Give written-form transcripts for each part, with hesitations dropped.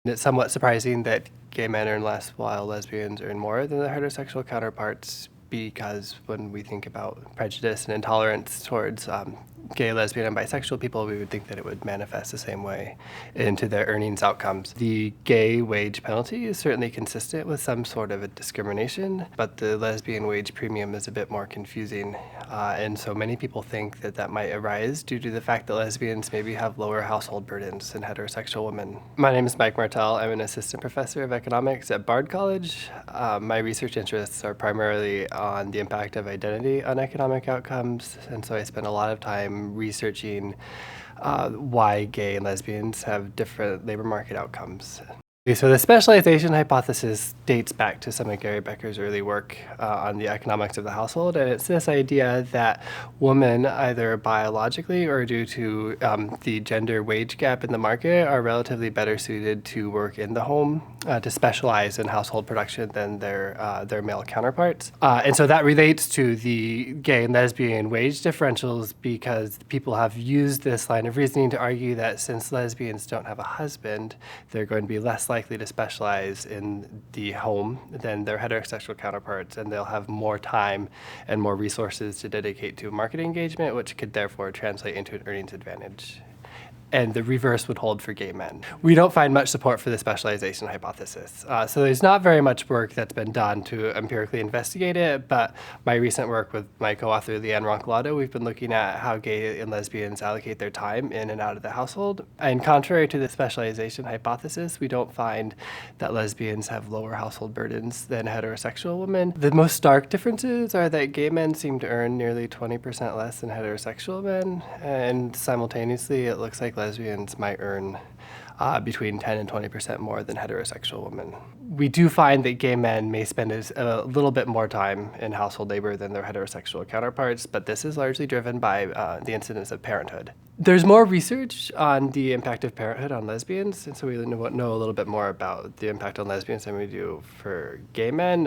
It's somewhat surprising that gay men earn less while lesbians earn more than their heterosexual counterparts, because when we think about prejudice and intolerance towards gay, lesbian, and bisexual people, we would think that it would manifest the same way into their earnings outcomes. The gay wage penalty is certainly consistent with some sort of a discrimination, but the lesbian wage premium is a bit more confusing. And so many people think that that might arise due to the fact that lesbians maybe have lower household burdens than heterosexual women. My name is Mike Martell. I'm an assistant professor of economics at Bard College. My research interests are primarily on the impact of identity on economic outcomes, and so I spend a lot of time researching why gay and lesbians have different labor market outcomes. So the specialization hypothesis dates back to some of Gary Becker's early work on the economics of the household, and it's this idea that women, either biologically or due to the gender wage gap in the market, are relatively better suited to work in the home, to specialize in household production than their male counterparts. And so that relates to the gay and lesbian wage differentials, because people have used this line of reasoning to argue that since lesbians don't have a husband, they're going to be less likely to specialize in the home than their heterosexual counterparts, and they'll have more time and more resources to dedicate to market engagement, which could therefore translate into an earnings advantage. And the reverse would hold for gay men. We don't find much support for the specialization hypothesis. So there's not very much work that's been done to empirically investigate it, but my recent work with my co-author Leanne Ronquilado, we've been looking at how gay and lesbians allocate their time in and out of the household. And contrary to the specialization hypothesis, we don't find that lesbians have lower household burdens than heterosexual women. The most stark differences are that gay men seem to earn nearly 20% less than heterosexual men, and simultaneously it looks like lesbians might earn between 10 and 20% more than heterosexual women. We do find that gay men may spend a little bit more time in household labor than their heterosexual counterparts, but this is largely driven by the incidence of parenthood. There's more research on the impact of parenthood on lesbians, and so we know a little bit more about the impact on lesbians than we do for gay men,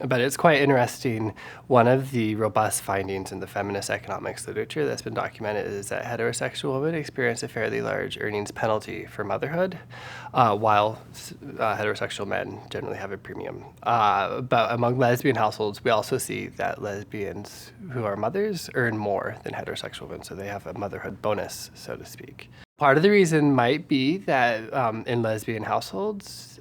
but it's quite interesting. One of the robust findings in the feminist economics literature that's been documented is that heterosexual women experience a fairly large earnings penalty for motherhood, while heterosexual men generally have a premium. But among lesbian households, we also see that lesbians who are mothers earn more than heterosexual women, so they have a motherhood bonus, so to speak. Part of the reason might be that in lesbian households,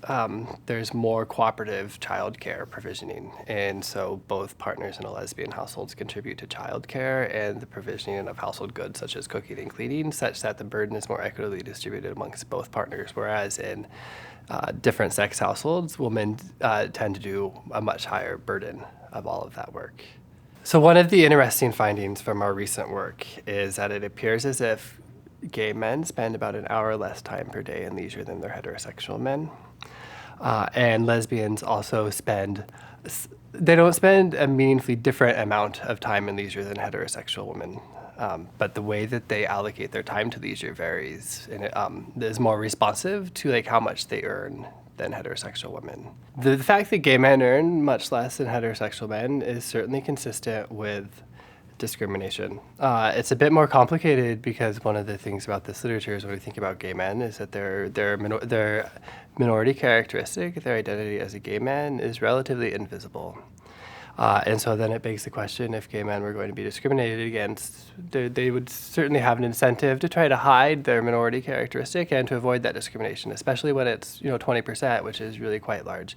there's more cooperative childcare provisioning, and so both partners in a lesbian households contribute to childcare and the provisioning of household goods such as cooking and cleaning, such that the burden is more equitably distributed amongst both partners, whereas in different sex households, women tend to do a much higher burden of all of that work. So one of the interesting findings from our recent work is that it appears as if gay men spend about an hour less time per day in leisure than their heterosexual men. And lesbians also they don't spend a meaningfully different amount of time in leisure than heterosexual women. But the way that they allocate their time to leisure varies, and it is more responsive to like how much they earn than heterosexual women. The fact that gay men earn much less than heterosexual men is certainly consistent with discrimination. It's a bit more complicated because one of the things about this literature is when we think about gay men is that their minority characteristic, their identity as a gay man, is relatively invisible. And so then it begs the question, if gay men were going to be discriminated against, they would certainly have an incentive to try to hide their minority characteristic and to avoid that discrimination, especially when it's 20%, which is really quite large.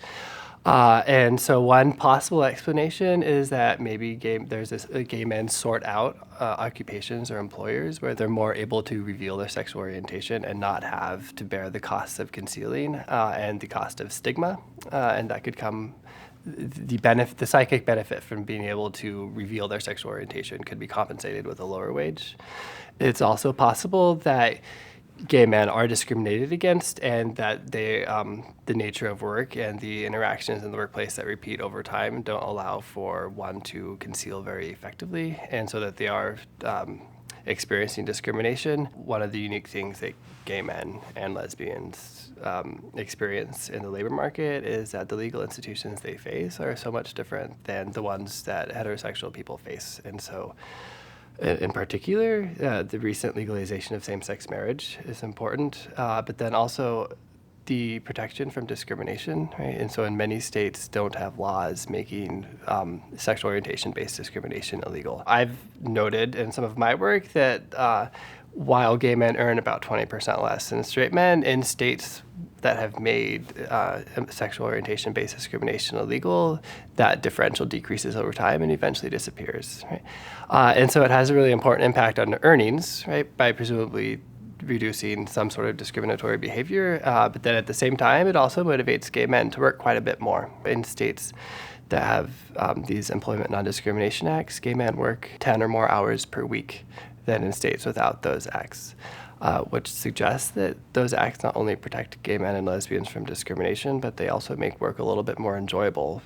And so one possible explanation is that maybe gay men sort out occupations or employers where they're more able to reveal their sexual orientation and not have to bear the costs of concealing and the cost of stigma, and that could come. The psychic benefit from being able to reveal their sexual orientation could be compensated with a lower wage. It's also possible that gay men are discriminated against, and that the nature of work and the interactions in the workplace that repeat over time don't allow for one to conceal very effectively, and so that they are experiencing discrimination. One of the unique things that gay men and lesbians experience in the labor market is that the legal institutions they face are so much different than the ones that heterosexual people face. And so in particular, the recent legalization of same-sex marriage is important, but then also the protection from discrimination, right? And so in many states don't have laws making sexual orientation-based discrimination illegal. I've noted in some of my work that while gay men earn about 20% less than straight men, in states that have made sexual orientation-based discrimination illegal, that differential decreases over time and eventually disappears, right? And so it has a really important impact on earnings, right, by presumably reducing some sort of discriminatory behavior, but then at the same time, it also motivates gay men to work quite a bit more. In states that have these employment non-discrimination acts, gay men work 10 or more hours per week than in states without those acts, which suggests that those acts not only protect gay men and lesbians from discrimination, but they also make work a little bit more enjoyable